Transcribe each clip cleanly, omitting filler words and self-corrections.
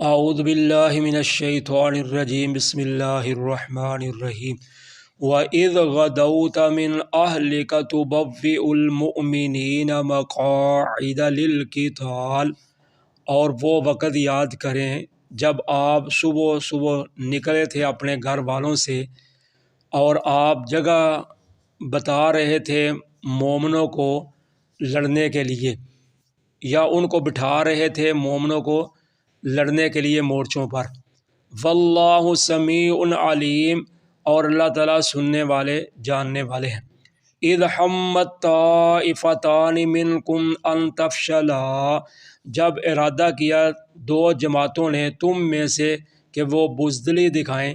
اعوذ باللہ من الشیطان الرجیم بسم اللہ الرحمن الرحیم وَإِذْ غَدَوْتَ مِنْ أَهْلِكَ تُبَوِّئُ الْمُؤْمِنِينَ مَقَاعِدَ لِلْقِتَالِ، اور وہ وقت یاد کریں جب آپ صبح صبح نکلے تھے اپنے گھر والوں سے اور آپ جگہ بتا رہے تھے مومنوں کو لڑنے کے لیے، یا ان کو بٹھا رہے تھے مومنوں کو لڑنے کے لیے مورچوں پر۔ واللہ سمیع علیم، اور اللہ تعالیٰ سننے والے جاننے والے ہیں۔ اذ ہمت طائفتان منکم ان تفشلا، جب ارادہ کیا دو جماعتوں نے تم میں سے کہ وہ بزدلی دکھائیں۔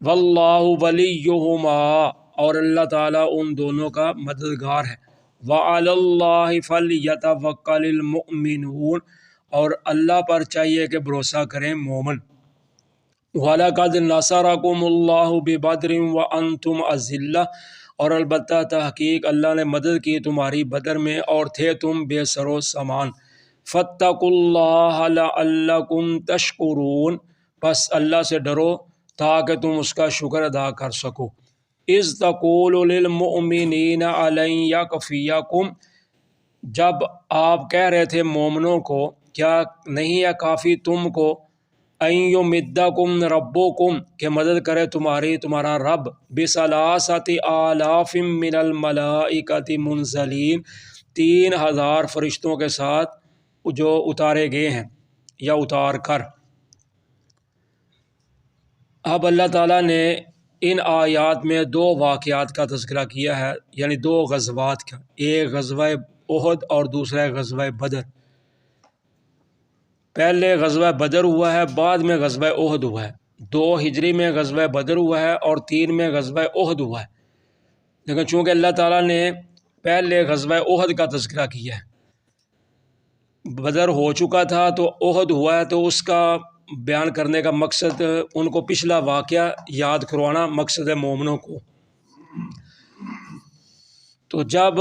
واللہ ولیہما، اور اللہ تعالیٰ ان دونوں کا مددگار ہے۔ وعلی اللہ فلیتوکل المؤمنون، اور اللہ پر چاہیے کہ بھروسہ کریں مومن۔ وَلَقَدْ نَصَرَكُمُ اللَّهُ بِبَدْرٍ وَأَنْتُمْ أَذِلَّةٌ، اور البتہ تحقیق اللہ نے مدد کی تمہاری بدر میں اور تھے تم بے سر و سامان۔ فَاتَّقُوا اللَّهَ لَعَلَّكُمْ تَشْكُرُونَ، بس اللہ سے ڈرو تاکہ تم اس کا شکر ادا کر سکو۔ اِذْ تَقُولُ لِلْمُؤْمِنِينَ أَلَنْ يَكْفِيَكُمْ، جب آپ کہہ رہے تھے مومنوں کو کیا نہیں ہے کافی تم کو، ان یمدکم ربکم، کہ مدد کرے تمہارا رب، بثلاثۃ آلاف من الملائکۃ منزلین، 3000 فرشتوں کے ساتھ جو اتارے گئے ہیں یا اتار کر۔ اب اللہ تعالیٰ نے ان آیات میں 2 واقعات کا تذکرہ کیا ہے، یعنی 2 غزوات کا، ایک غزوہ احد اور دوسرا غزوہ بدر۔ پہلے غزوہ بدر ہوا ہے، بعد میں غزوہ احد ہوا ہے۔ 2 ہجری میں غزوہ بدر ہوا ہے اور 3 میں غزوہ احد ہوا ہے، لیکن چونکہ اللہ تعالیٰ نے پہلے غزوہ احد کا تذکرہ کیا ہے، بدر ہو چکا تھا تو احد ہوا ہے، تو اس کا بیان کرنے کا مقصد ان کو پچھلا واقعہ یاد کروانا مقصد ہے مومنوں کو۔ تو جب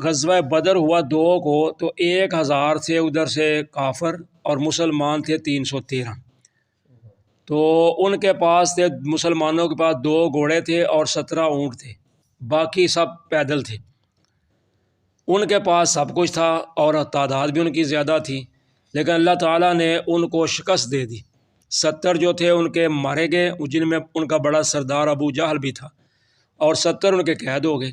غزوہ بدر ہوا 2 کو، تو 1000 تھے ادھر سے کافر اور مسلمان تھے 313۔ تو ان کے پاس تھے، مسلمانوں کے پاس 2 گھوڑے تھے اور 17 اونٹ تھے، باقی سب پیدل تھے۔ ان کے پاس سب کچھ تھا اور تعداد بھی ان کی زیادہ تھی، لیکن اللہ تعالیٰ نے ان کو شکست دے دی۔ 70 جو تھے ان کے مارے گئے، جن میں ان کا بڑا سردار ابو جہل بھی تھا، اور 70 ان کے قید ہو گئے۔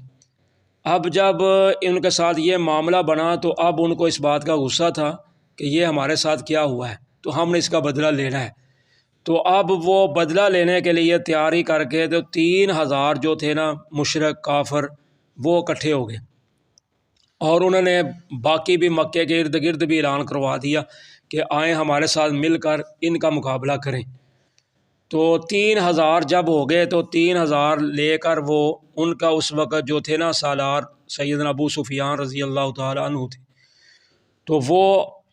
اب جب ان کے ساتھ یہ معاملہ بنا تو اب ان کو اس بات کا غصہ تھا کہ یہ ہمارے ساتھ کیا ہوا ہے، تو ہم نے اس کا بدلہ لینا ہے۔ تو اب وہ بدلہ لینے کے لیے تیاری کر کے تو 3000 جو تھے نا مشرک کافر، وہ اکٹھے ہو گئے، اور انہوں نے باقی بھی مکے کے ارد گرد بھی اعلان کروا دیا کہ آئیں ہمارے ساتھ مل کر ان کا مقابلہ کریں۔ تو 3000 جب ہو گئے تو 3000 لے کر وہ ان کا اس وقت جو تھے نا سالار سیدنا ابو سفیان رضی اللہ تعالیٰ عنہ تھے، تو وہ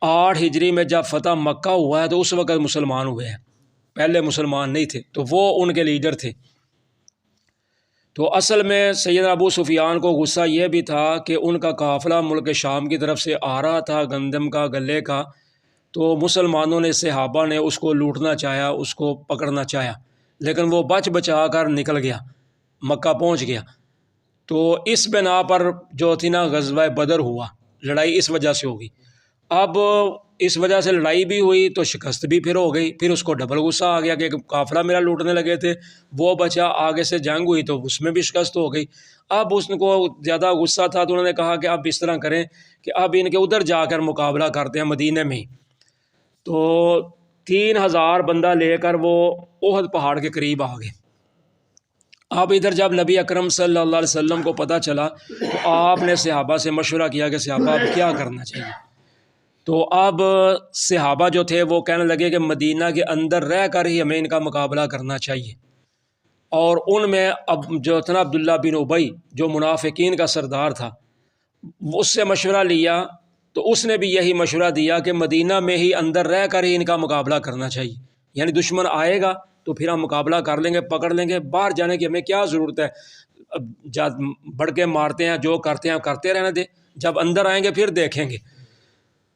8 ہجری میں جب فتح مکہ ہوا ہے تو اس وقت مسلمان ہوئے ہیں، پہلے مسلمان نہیں تھے، تو وہ ان کے لیڈر تھے۔ تو اصل میں سیدنا ابو سفیان کو غصہ یہ بھی تھا کہ ان کا قافلہ ملک شام کی طرف سے آ رہا تھا گندم کا غلے کا، تو مسلمانوں نے صحابہ نے اس کو لوٹنا چاہا، اس کو پکڑنا چاہا، لیکن وہ بچ بچا کر نکل گیا، مکہ پہنچ گیا۔ تو اس بنا پر جو تھی نا غزوہ بدر ہوا، لڑائی اس وجہ سے ہوگی۔ اب اس وجہ سے لڑائی بھی ہوئی تو شکست بھی پھر ہو گئی، پھر اس کو ڈبل غصہ آ گیا کہ قافلہ میرا لوٹنے لگے تھے، وہ بچا، آگے سے جنگ ہوئی تو اس میں بھی شکست ہو گئی۔ اب اس کو زیادہ غصہ تھا تو انہوں نے کہا کہ اب اس طرح کریں کہ اب ان کے ادھر جا کر مقابلہ کرتے ہیں مدینہ میں ہی۔ تو 3000 بندہ لے کر وہ احد پہاڑ کے قریب آ گئے۔ اب ادھر جب نبی اکرم صلی اللہ علیہ وسلم کو پتہ چلا تو آپ نے صحابہ سے مشورہ کیا کہ صحابہ اب کیا کرنا چاہیے۔ تو اب صحابہ جو تھے وہ کہنے لگے کہ مدینہ کے اندر رہ کر ہی ہمیں ان کا مقابلہ کرنا چاہیے، اور ان میں اب جو تھا عبداللہ بن ابی جو منافقین کا سردار تھا، اس سے مشورہ لیا تو اس نے بھی یہی مشورہ دیا کہ مدینہ میں ہی اندر رہ کر ہی ان کا مقابلہ کرنا چاہیے، یعنی دشمن آئے گا تو پھر ہم مقابلہ کر لیں گے، پکڑ لیں گے، باہر جانے کی ہمیں کیا ضرورت ہے، بڑھ کے مارتے ہیں، جو کرتے ہیں کرتے رہنے دیں، جب اندر آئیں گے پھر دیکھیں گے۔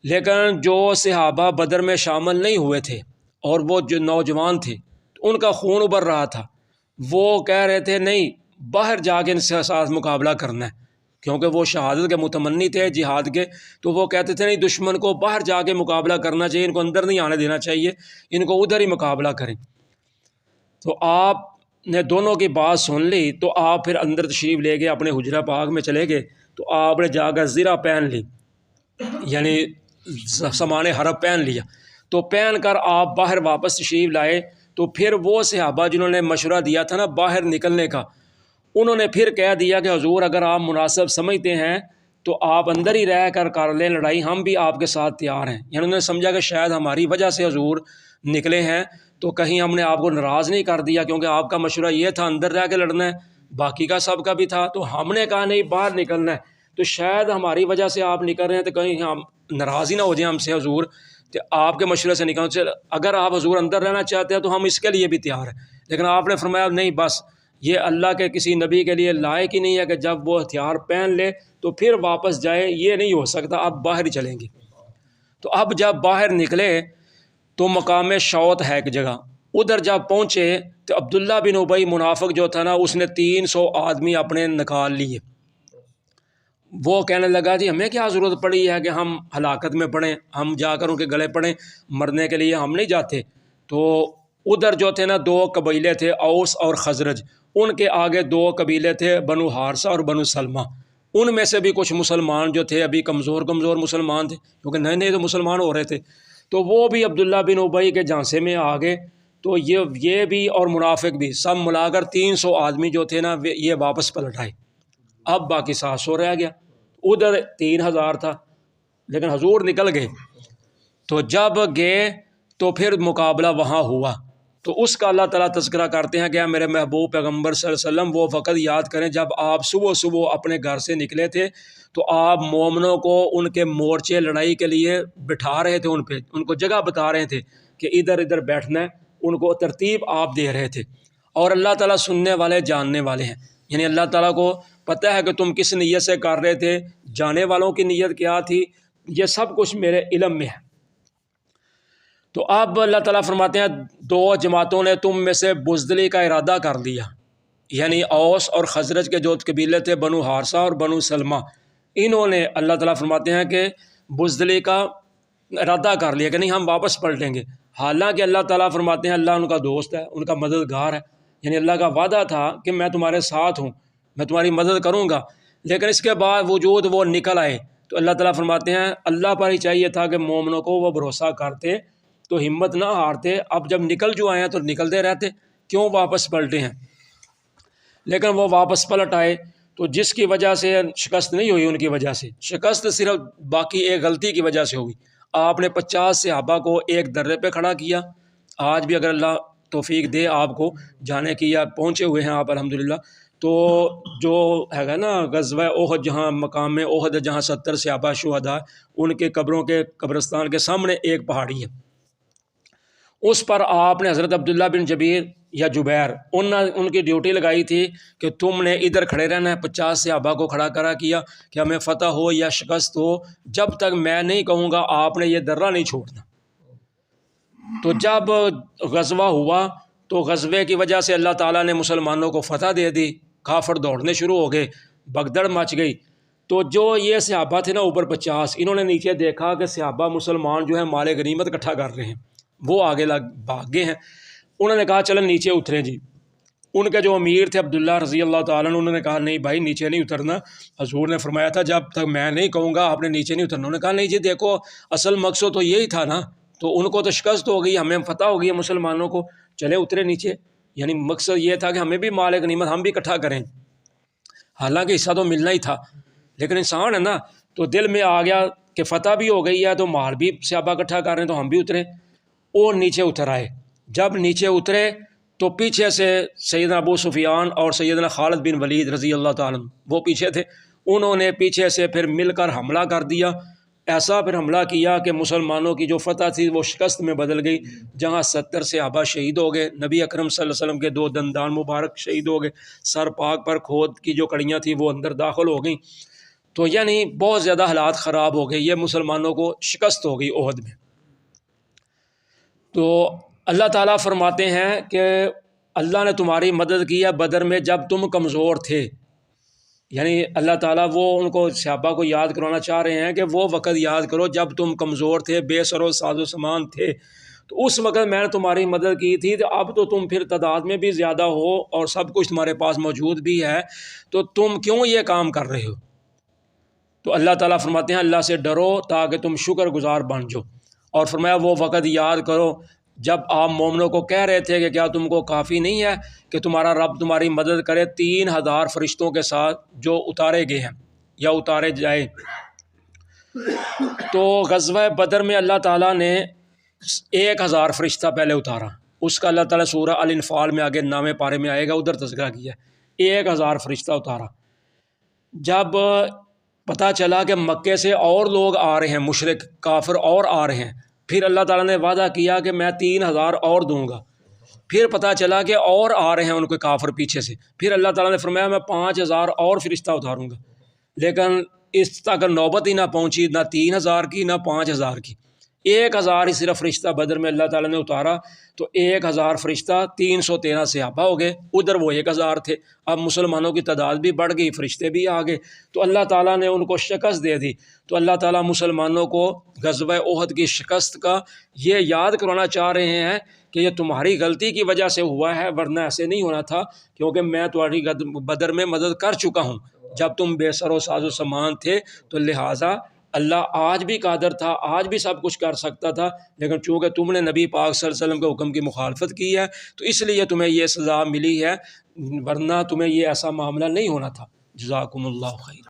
لیکن جو صحابہ بدر میں شامل نہیں ہوئے تھے اور وہ جو نوجوان تھے ان کا خون ابل رہا تھا، وہ کہہ رہے تھے نہیں باہر جا کے ان سے ساتھ مقابلہ کرنا ہے، کیونکہ وہ شہادت کے متمنی تھے جہاد کے، تو وہ کہتے تھے نہیں دشمن کو باہر جا کے مقابلہ کرنا چاہیے، ان کو اندر نہیں آنے دینا چاہیے، ان کو ادھر ہی مقابلہ کریں۔ تو آپ نے دونوں کی بات سن لی تو آپ پھر اندر تشریف لے گئے، اپنے حجرہ پاک میں چلے گئے، تو آپ نے جا کر زرہ پہن لی، یعنی سامان حرب پہن لیا، تو پہن کر آپ باہر واپس تشریف لائے۔ تو پھر وہ صحابہ جنہوں نے مشورہ دیا تھا نا باہر نکلنے کا، انہوں نے پھر کہہ دیا کہ حضور اگر آپ مناسب سمجھتے ہیں تو آپ اندر ہی رہ کر لیں لڑائی، ہم بھی آپ کے ساتھ تیار ہیں۔ یعنی انہوں نے سمجھا کہ شاید ہماری وجہ سے حضور نکلے ہیں تو کہیں ہم نے آپ کو ناراض نہیں کر دیا، کیونکہ آپ کا مشورہ یہ تھا اندر رہ کے لڑنا ہے، باقی کا سب کا بھی تھا، تو ہم نے کہا نہیں باہر نکلنا ہے، تو شاید ہماری وجہ سے آپ نکل رہے ہیں تو کہیں ہم ناراض ہی نہ ہو جائیں ہم سے حضور، کہ آپ کے مشورے سے نکل، اگر آپ حضور اندر رہنا چاہتے ہیں تو ہم اس کے لیے بھی تیار ہیں۔ لیکن آپ نے فرمایا نہیں، بس یہ اللہ کے کسی نبی کے لیے لائق ہی نہیں ہے کہ جب وہ ہتھیار پہن لے تو پھر واپس جائے، یہ نہیں ہو سکتا، اب باہر ہی چلیں گے۔ تو اب جب باہر نکلے تو مقام شوط ہے ایک جگہ، ادھر جب پہنچے تو عبداللہ بن ابی منافق جو تھا نا، اس نے 300 آدمی اپنے نکال لیے۔ وہ کہنے لگا جی ہمیں کیا ضرورت پڑی ہے کہ ہم ہلاکت میں پڑیں، ہم جا کر ان کے گلے پڑیں، مرنے کے لیے ہم نہیں جاتے۔ تو ادھر جو تھے نا 2 قبیلے تھے، اوس اور خزرج، ان کے آگے 2 قبیلے تھے، بنو حارثہ اور بنو سلمہ، ان میں سے بھی کچھ مسلمان جو تھے ابھی کمزور مسلمان تھے، کیونکہ نئے نئے تو مسلمان ہو رہے تھے، تو وہ بھی عبداللہ بن ابی کے جھانسے میں آ گئے۔ تو یہ بھی اور منافق بھی سب ملا کر 300 آدمی جو تھے نا یہ واپس پلٹ آئے۔ اب باقی 700 رہ گیا، ادھر 3000 تھا، لیکن حضور نکل گئے۔ تو جب گئے تو پھر مقابلہ وہاں ہوا، تو اس کا اللہ تعالیٰ تذکرہ کرتے ہیں کہ میرے محبوب پیغمبر صلی اللہ علیہ وسلم وہ وقت یاد کریں جب آپ صبح صبح اپنے گھر سے نکلے تھے، تو آپ مومنوں کو ان کے مورچے لڑائی کے لیے بٹھا رہے تھے، ان کو جگہ بتا رہے تھے کہ ادھر ادھر بیٹھنا ہے، ان کو ترتیب آپ دے رہے تھے۔ اور اللہ تعالیٰ سننے والے جاننے والے ہیں، یعنی اللہ تعالیٰ کو پتہ ہے کہ تم کس نیت سے کر رہے تھے، جانے والوں کی نیت کیا تھی، یہ سب کچھ میرے علم میں ہے۔ تو اب اللہ تعالیٰ فرماتے ہیں 2 جماعتوں نے تم میں سے بزدلی کا ارادہ کر لیا، یعنی اوس اور خزرج کے جو قبیلے تھے بنو حارثہ اور بنو سلمہ، انہوں نے اللہ تعالیٰ فرماتے ہیں کہ بزدلی کا ارادہ کر لیا کہ نہیں ہم واپس پلٹیں گے، حالانکہ اللہ تعالیٰ فرماتے ہیں اللہ ان کا دوست ہے، ان کا مددگار ہے، یعنی اللہ کا وعدہ تھا کہ میں تمہارے ساتھ ہوں، میں تمہاری مدد کروں گا، لیکن اس کے باوجود وہ نکل آئے۔ تو اللہ تعالیٰ فرماتے ہیں اللہ پر ہی چاہیے تھا کہ مومنوں کو وہ بھروسہ کرتے تو ہمت نہ ہارتے، اب جب نکل جو آئے ہیں تو نکلتے رہتے، کیوں واپس پلٹے ہیں؟ لیکن وہ واپس پلٹ آئے، تو جس کی وجہ سے شکست نہیں ہوئی، ان کی وجہ سے شکست صرف باقی ایک غلطی کی وجہ سے ہوئی۔ آپ نے 50 صحابہ کو ایک درے پہ کھڑا کیا، آج بھی اگر اللہ توفیق دے آپ کو جانے کی، یا پہنچے ہوئے ہیں آپ الحمدللہ، تو جو ہے نا غزوہ احد، جہاں مقام احد جہاں 70 صحابہ شہداء، ان کے قبروں کے قبرستان کے سامنے ایک پہاڑی ہے، اس پر آپ نے حضرت عبداللہ بن جبیر یا جبیر ان کی ڈیوٹی لگائی تھی کہ تم نے ادھر کھڑے رہنا ہے، 50 صحابہ کو کھڑا کرا کیا کہ ہمیں فتح ہو یا شکست ہو، جب تک میں نہیں کہوں گا آپ نے یہ درہ نہیں چھوڑنا۔ تو جب غزوہ ہوا تو غزوے کی وجہ سے اللہ تعالیٰ نے مسلمانوں کو فتح دے دی، کافر دوڑنے شروع ہو گئے، بگدڑ مچ گئی۔ تو جو یہ صحابہ تھے نا اوپر 50، انہوں نے نیچے دیکھا کہ صحابہ مسلمان جو ہیں مال غنیمت اکٹھا کر رہے ہیں، وہ آگے بھاگ گئے ہیں، انہوں نے کہا چلیں نیچے اتریں جی۔ ان کے جو امیر تھے عبداللہ رضی اللہ تعالیٰ عنہ، انہوں نے کہا نہیں بھائی نیچے نہیں اترنا، حضور نے فرمایا تھا جب تک میں نہیں کہوں گا آپ نے نیچے نہیں اترنا۔ انہوں نے کہا نہیں جی دیکھو اصل مقصد تو یہی تھا نا، تو ان کو تو شکست ہو گئی، ہمیں فتح ہو گئی ہے مسلمانوں کو، چلے اترے نیچے، یعنی مقصد یہ تھا کہ ہمیں بھی مال غنیمت ہم بھی اکٹھا کریں، حالانکہ حصہ تو ملنا ہی تھا، لیکن انسان ہے نا تو دل میں آ گیا کہ فتح بھی ہو گئی ہے تو مال بھی صحابہ اکٹھا کر رہے ہیں تو ہم بھی اترے، اور نیچے اتر آئے۔ جب نیچے اترے تو پیچھے سے سیدنا ابو سفیان اور سیدنا خالد بن ولید رضی اللہ تعالیٰ وہ پیچھے تھے، انہوں نے پیچھے سے پھر مل کر حملہ کر دیا، ایسا پھر حملہ کیا کہ مسلمانوں کی جو فتح تھی وہ شکست میں بدل گئی، جہاں 70 صحابہ شہید ہو گئے، نبی اکرم صلی اللہ علیہ وسلم کے 2 دندان مبارک شہید ہو گئے، سر پاک پر کھود کی جو کڑیاں تھیں وہ اندر داخل ہو گئیں، تو یعنی بہت زیادہ حالات خراب ہو گئے، یہ مسلمانوں کو شکست ہو گئی احد میں۔ تو اللہ تعالیٰ فرماتے ہیں کہ اللہ نے تمہاری مدد کی ہے بدر میں جب تم کمزور تھے، یعنی اللہ تعالیٰ وہ ان کو صحابہ کو یاد کروانا چاہ رہے ہیں کہ وہ وقت یاد کرو جب تم کمزور تھے، بے سر و ساز و سامان تھے، تو اس وقت میں نے تمہاری مدد کی تھی، تو اب تو تم پھر تعداد میں بھی زیادہ ہو اور سب کچھ تمہارے پاس موجود بھی ہے، تو تم کیوں یہ کام کر رہے ہو؟ تو اللہ تعالیٰ فرماتے ہیں اللہ سے ڈرو تاکہ تم شکر گزار بن جاؤ، اور فرمایا وہ وقت یاد کرو جب آپ مومنوں کو کہہ رہے تھے کہ کیا تم کو کافی نہیں ہے کہ تمہارا رب تمہاری مدد کرے 3000 فرشتوں کے ساتھ جو اتارے گئے ہیں یا اتارے جائے۔ تو غزوہ بدر میں اللہ تعالیٰ نے 1000 فرشتہ پہلے اتارا، اس کا اللہ تعالیٰ سورہ الانفال میں آگے نامے پارے میں آئے گا، ادھر تذکرہ کیا ہے، 1000 فرشتہ اتارا۔ جب پتہ چلا کہ مکے سے اور لوگ آ رہے ہیں، مشرک کافر اور آ رہے ہیں، پھر اللہ تعالیٰ نے وعدہ کیا کہ میں 3000 اور دوں گا، پھر پتہ چلا کہ اور آ رہے ہیں ان کے کافر پیچھے سے، پھر اللہ تعالیٰ نے فرمایا میں 5000 اور فرشتہ اتاروں گا، لیکن اس تک نوبت ہی نہ پہنچی، نہ 3000 کی نہ 5000 کی، 1000 ہی صرف فرشتہ بدر میں اللہ تعالیٰ نے اتارا، تو 1000 فرشتہ 313 صحابہ ہو گئے، ادھر وہ 1000 تھے، اب مسلمانوں کی تعداد بھی بڑھ گئی، فرشتے بھی آ گئے، تو اللہ تعالیٰ نے ان کو شکست دے دی۔ تو اللہ تعالیٰ مسلمانوں کو غزوہ احد کی شکست کا یہ یاد کروانا چاہ رہے ہیں کہ یہ تمہاری غلطی کی وجہ سے ہوا ہے، ورنہ ایسے نہیں ہونا تھا، کیونکہ میں تمہاری بدر میں مدد کر چکا ہوں جب تم بے سر و ساز و سامان تھے، تو لہٰذا اللہ آج بھی قادر تھا، آج بھی سب کچھ کر سکتا تھا، لیکن چونکہ تم نے نبی پاک صلی اللہ علیہ وسلم کے حکم کی مخالفت کی ہے تو اس لیے تمہیں یہ سزا ملی ہے، ورنہ تمہیں یہ ایسا معاملہ نہیں ہونا تھا۔ جزاکم اللہ خیر۔